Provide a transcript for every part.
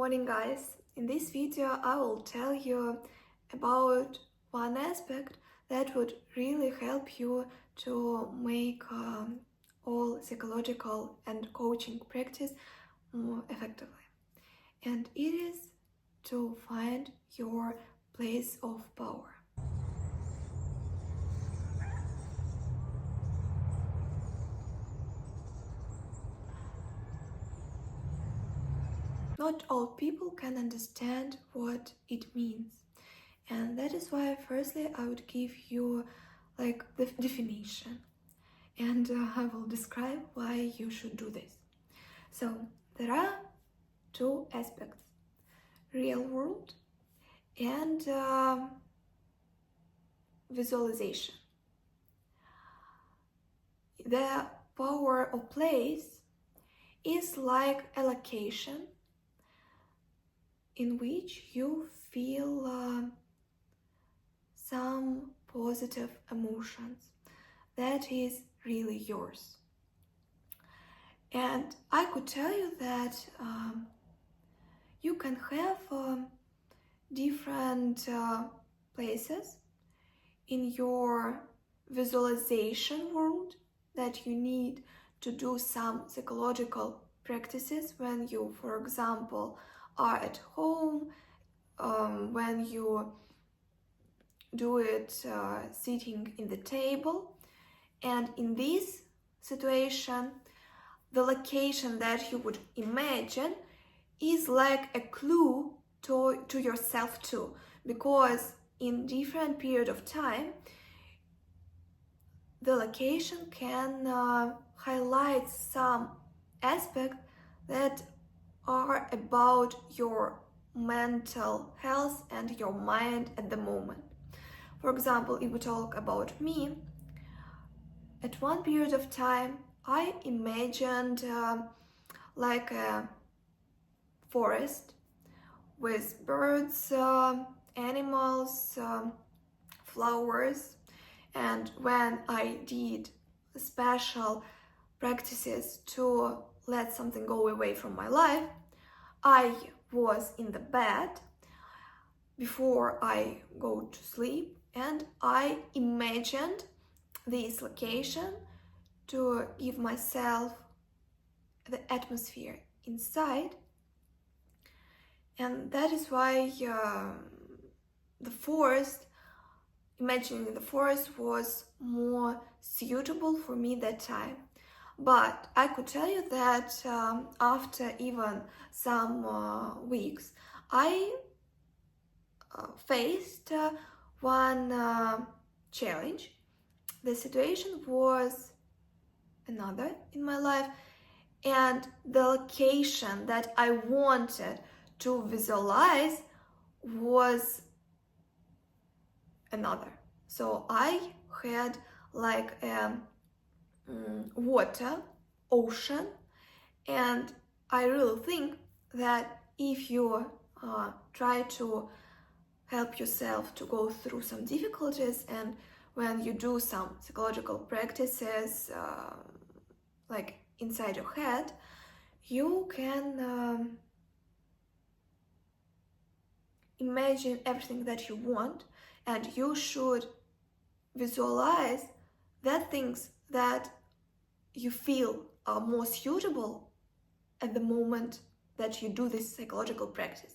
morning, guys. In this video I will tell you about one aspect that would really help you to make all psychological and coaching practice more effectively. And it is to find your place of power. Not all people can understand what it means. And that is why firstly I would give you the definition. And I will describe why you should do this. So there are two aspects: real world and visualization. The power of place is like a location in which you feel some positive emotions that is really yours. And I could tell you that you can have different places in your visualization world that you need to do some psychological practices when you, for example, are at home, when you do it sitting in the table. And in this situation, the location that you would imagine is like a clue to yourself too, because in different period of time the location can highlight some aspects that are about your mental health and your mind at the moment. For example, if we talk about me, at one period of time I imagined like a forest with birds, animals, flowers. And when I did special practices to let something go away from my life, I was in the bed before I go to sleep and I imagined this location to give myself the atmosphere inside. And that is why the forest, imagining the forest, was more suitable for me that time. But I could tell you that after even some weeks, I faced one challenge. The situation was another in my life, and the location that I wanted to visualize was another. So I had like a water, ocean, and I really think that if you try to help yourself to go through some difficulties, and when you do some psychological practices like inside your head, you can imagine everything that you want, and you should visualize that things that you feel are more suitable at the moment that you do this psychological practice.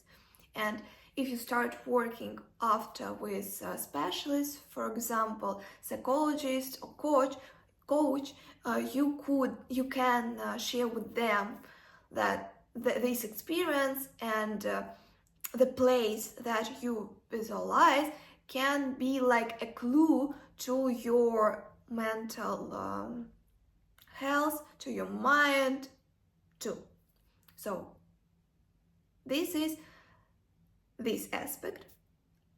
And if you start working after with specialists, for example, psychologist or coach, you can share with them that this experience and the place that you visualize can be like a clue to your mental health, to your mind too. So this is this aspect.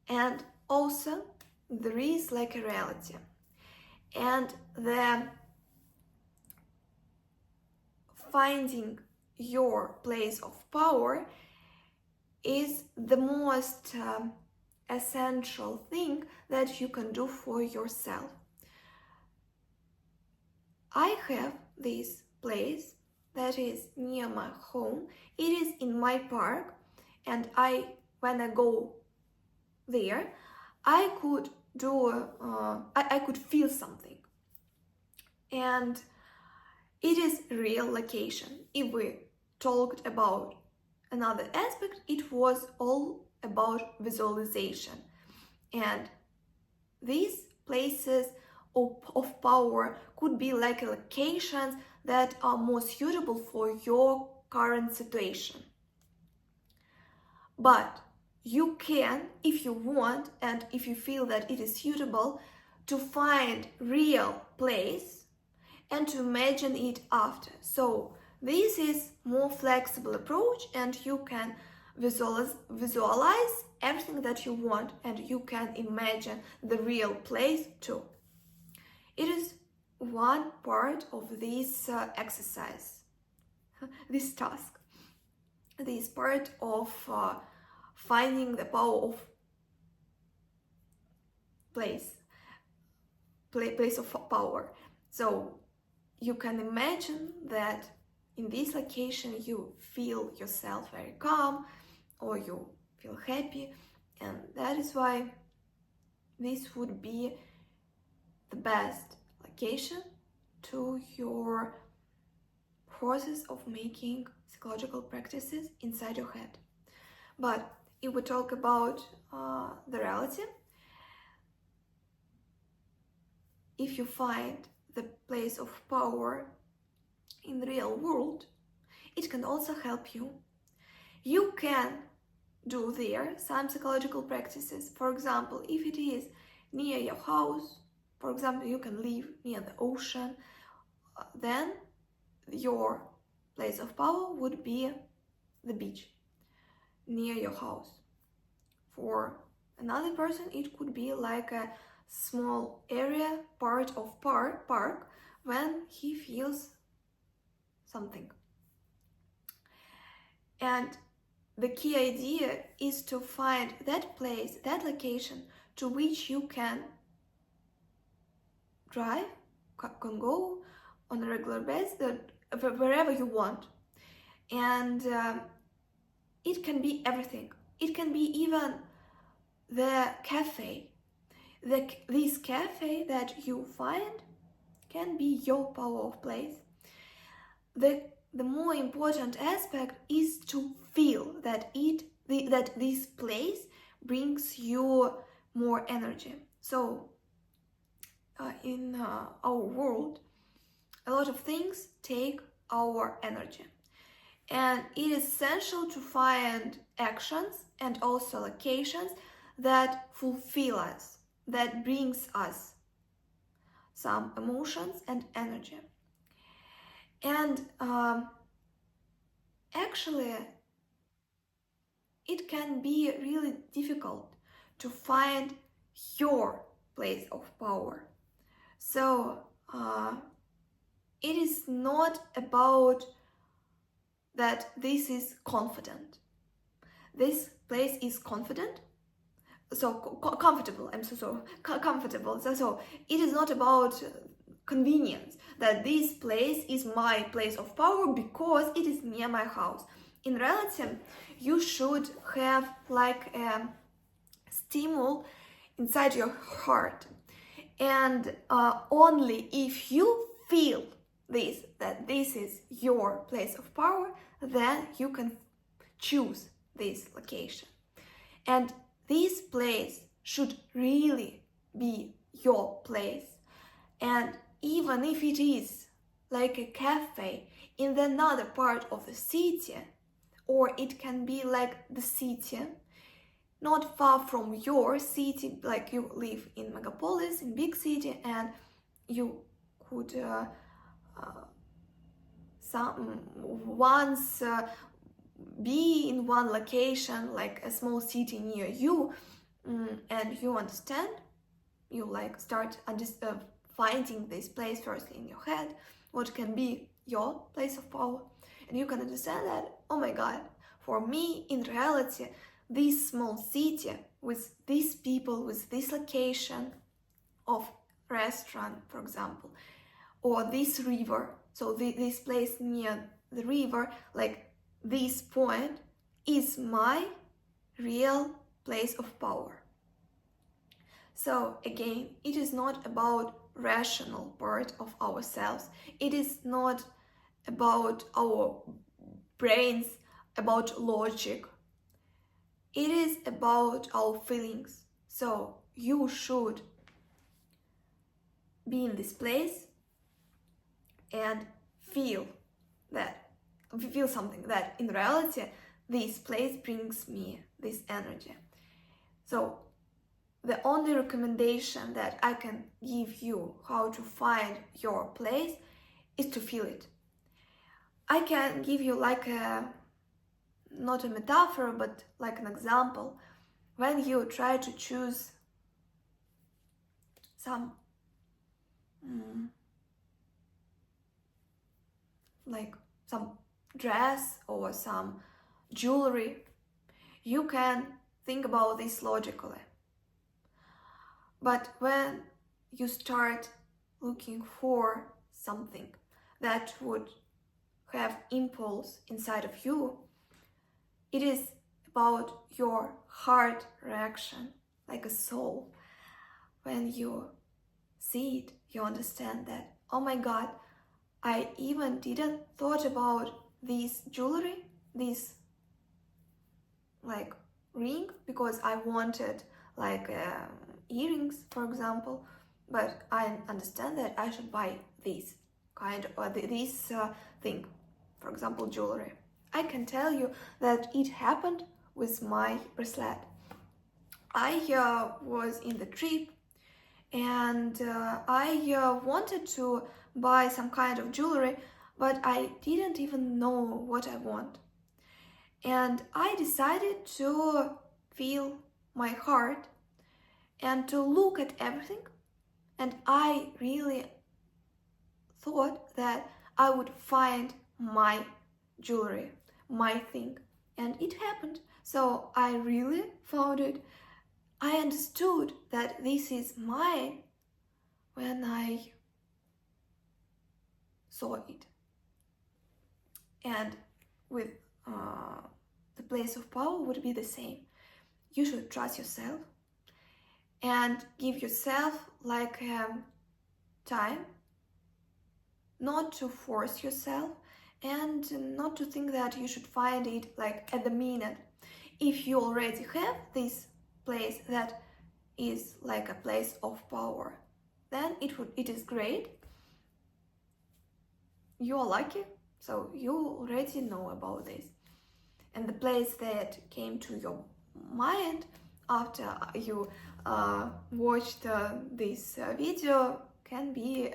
And also there is like a reality, and the finding your place of power is the most essential thing that you can do for yourself. I have this place that is near my home. It is in my park, and when I go there, I could I could feel something, and it is real location. If we talked about another aspect, it was all about visualization, and these places of power could be like locations that are more suitable for your current situation. But you can, if you want and if you feel that it is suitable, to find real place and to imagine it after. So this is more flexible approach, and you can visualize everything that you want, and you can imagine the real place too. It is one part of this exercise, this task, this part of finding the power of place of power. So you can imagine that in this location you feel yourself very calm, or you feel happy, and that is why this would be the best location to your process of making psychological practices inside your head. But if we talk about the reality, if you find the place of power in the real world, it can also help you. You can do there some psychological practices. For example, if it is near your house, for example, you can live near the ocean, then your place of power would be the beach near your house. For another person, it could be like a small area, part of park, when he feels something. And the key idea is to find that place, that location to which you can drive, can go on a regular basis, wherever you want. And it can be everything. It can be even the cafe. This cafe that you find can be your power of place. The more important aspect is to feel that that this place brings you more energy. So in our world, a lot of things take our energy, and it is essential to find actions and also locations that fulfill us, that brings us some emotions and energy. And actually, it can be really difficult to find your place of power. So it is not about that this is confident. This place is confident, so comfortable. I'm so sorry, comfortable. So it is not about convenience, that this place is my place of power because it is near my house. In reality, you should have like a stimul inside your heart, and only if you feel that this is your place of power, then you can choose this location. And this place should really be your place. And even if it is like a cafe in another part of the city, or it can be like the city not far from your city, like you live in megapolis, in big city, and you could once be in one location, like a small city near you, and you understand, you like start finding this place firstly in your head, what can be your place of power, and you can understand that, oh my god, for me in reality, this small city with these people, with this location of restaurant, for example, or this river, so this place near the river, like this point is my real place of power. So again, it is not about rational part of ourselves. It is not about our brains, about logic. It is about our feelings. So you should be in this place and feel something that in reality this place brings me this energy. So the only recommendation that I can give you how to find your place is to feel it. I can give you like not a metaphor, but like an example. When you try to choose some like some dress or some jewelry, you can think about this logically. But when you start looking for something that would have impulse inside of you, it is about your heart reaction, like a soul. When you see it, you understand that, oh my God, I even didn't thought about this jewelry, this like ring, because I wanted like earrings, for example, but I understand that I should buy this kind or this thing, for example, jewelry. I can tell you that it happened with my bracelet. I was in the trip and I wanted to buy some kind of jewelry, but I didn't even know what I want. And I decided to feel my heart and to look at everything. And I really thought that I would find my jewelry, my thing. And it happened. So I really found it. I understood that this is mine when I saw it. And with the place of power would be the same. You should trust yourself and give yourself like time, not to force yourself and not to think that you should find it like at the minute. If you already have this place that is like a place of power, then it is great. You are lucky, so you already know about this. And the place that came to your mind after you watched this video can be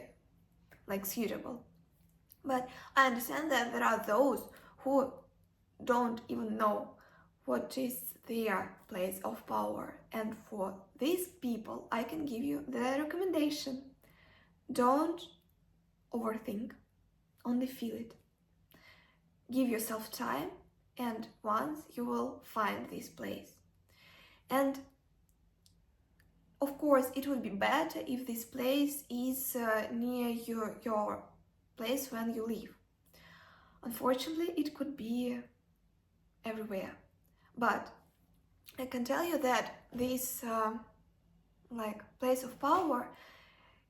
like suitable. But I understand that there are those who don't even know what is their place of power. And for these people, I can give you the recommendation. Don't overthink, only feel it. Give yourself time, and once you will find this place. And of course, it would be better if this place is near your place when you live. Unfortunately, it could be everywhere. But I can tell you that this like place of power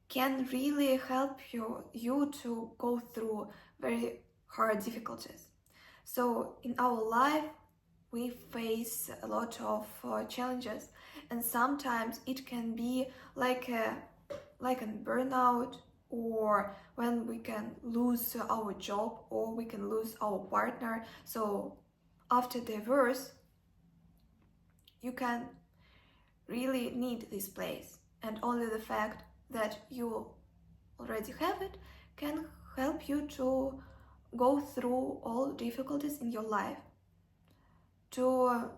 can really help you to go through very hard difficulties. So in our life, we face a lot of challenges, and sometimes it can be like a burnout, or when we can lose our job, or we can lose our partner. So after divorce, you can really need this place, and only the fact that you already have it can help you to go through all difficulties in your life, to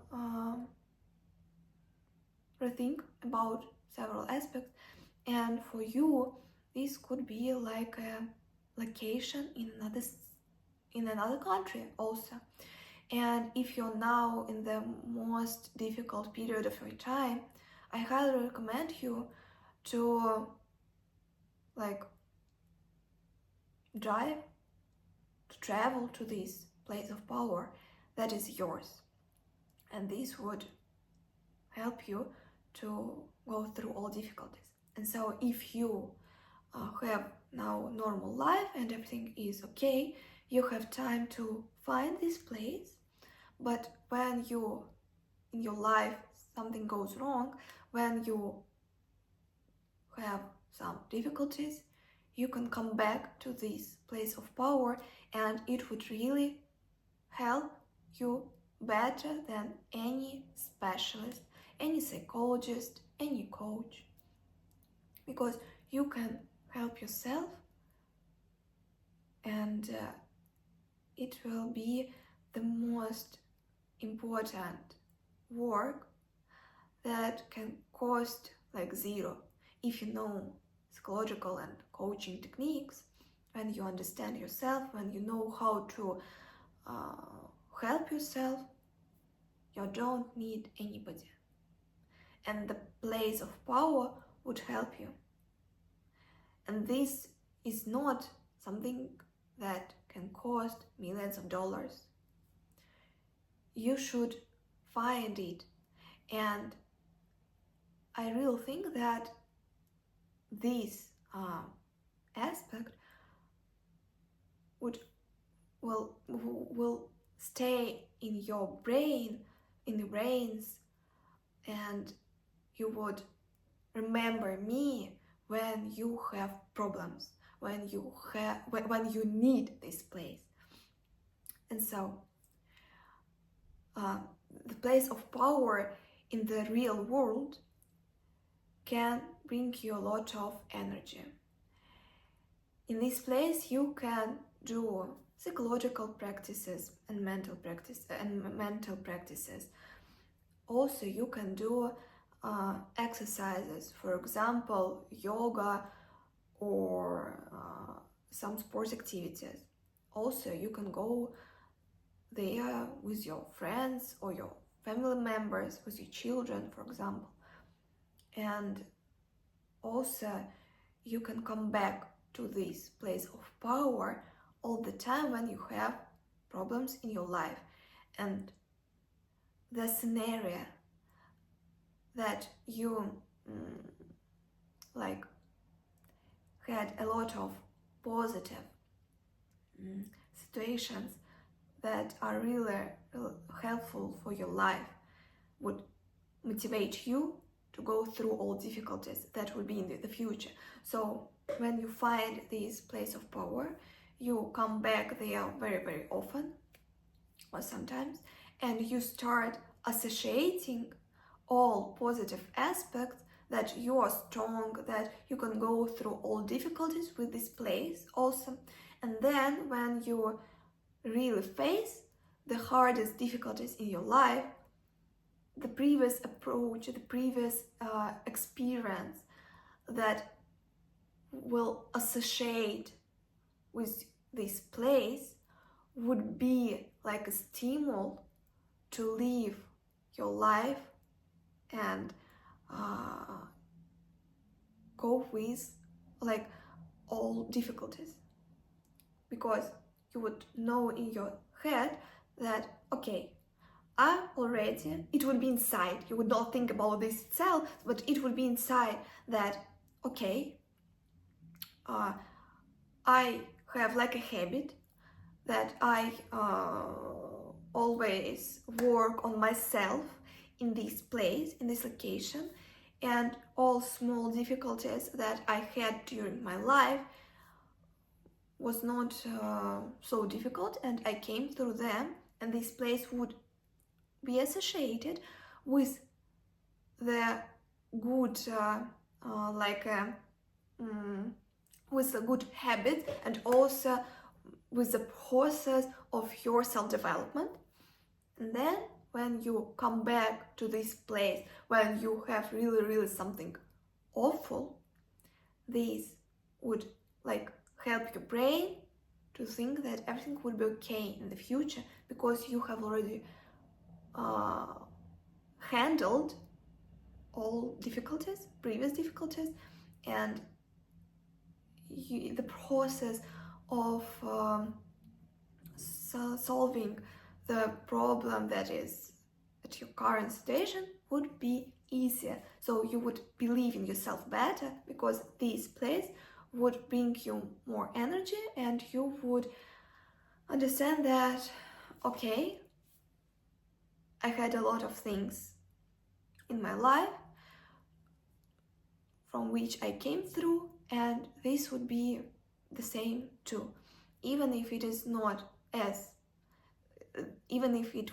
rethink about several aspects. And for you, this could be like a location in another country also. And if you're now in the most difficult period of your time, I highly recommend you to like drive, to travel to this place of power that is yours. and this would help you to go through all difficulties. And so if you have now normal life and everything is okay, you have time to find this place. But when you in your life something goes wrong, when you have some difficulties, you can come back to this place of power, and it would really help you better than any specialist, any psychologist, any coach, because you can help yourself, and it will be the most important work that can cost like zero. If you know psychological and coaching techniques, when you understand yourself, when you know how to help yourself, you don't need anybody. And the place of power would help you. And this is not something that can cost millions of dollars. You should find it. And I really think that this aspect will stay in your brain, in the brains, and you would remember me when you have problems, when you need this place. And so the place of power in the real world can bring you a lot of energy. In this place you can do psychological practices and mental practices. Also you can do exercises, for example yoga or some sports activities. Also you can go there with your friends or your family members, with your children, for example. And also you can come back to this place of power all the time when you have problems in your life. And the scenario that you had a lot of positive situations that are really helpful for your life, would motivate you to go through all difficulties that will be in the future. So when you find this place of power, you come back there very, very often, or sometimes, and you start associating all positive aspects, that you are strong, that you can go through all difficulties with this place also. And then when you really face the hardest difficulties in your life, the previous approach, the previous experience that will associate with this place would be like a stimul to live your life and cope with like all difficulties, because you would know in your head that okay, it would be inside, you would not think about this itself, but it would be inside that okay, I have like a habit that I always work on myself in this place, in this location, and all small difficulties that I had during my life was not so difficult, and I came through them, and this place would be associated with the good with a good habit, and also with the process of your self-development. And then when you come back to this place, when you have really something awful, this would like help your brain to think that everything will be okay in the future, because you have already handled all difficulties, previous difficulties, and the process of solving the problem that that your current situation would be easier. So you would believe in yourself better, because this place would bring you more energy, and you would understand that, okay, I had a lot of things in my life from which I came through, and this would be the same too, even if it is not as even if it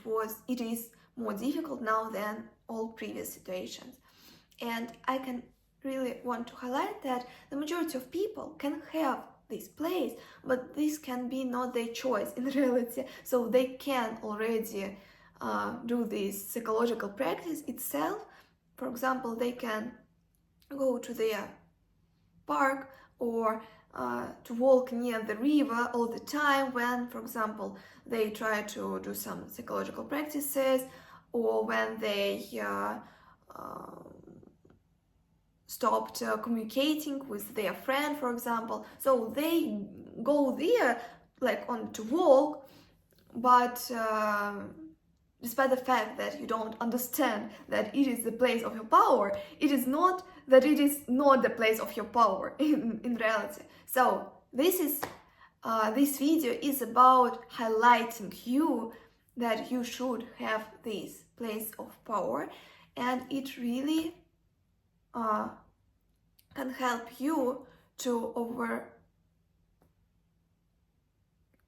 is more difficult now than all previous situations. And I can really want to highlight that the majority of people can have this place, but this can be not their choice in reality. So they can already do this psychological practice itself. For example, they can go to their park or to walk near the river all the time when, for example, they try to do some psychological practices, or when they stopped communicating with their friend, for example. So they go there like on to walk, but despite the fact that you don't understand that it is the place of your power, it is not that it is not the place of your power in reality. So this video is about highlighting you that you should have this place of power, and it really can help you to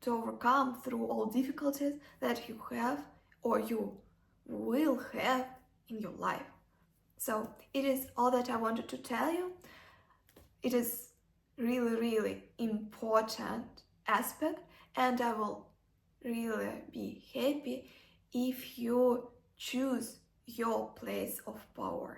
overcome through all difficulties that you have or you will have in your life. So it is all that I wanted to tell you. It is really, really important aspect, and I will really be happy if you choose your place of power.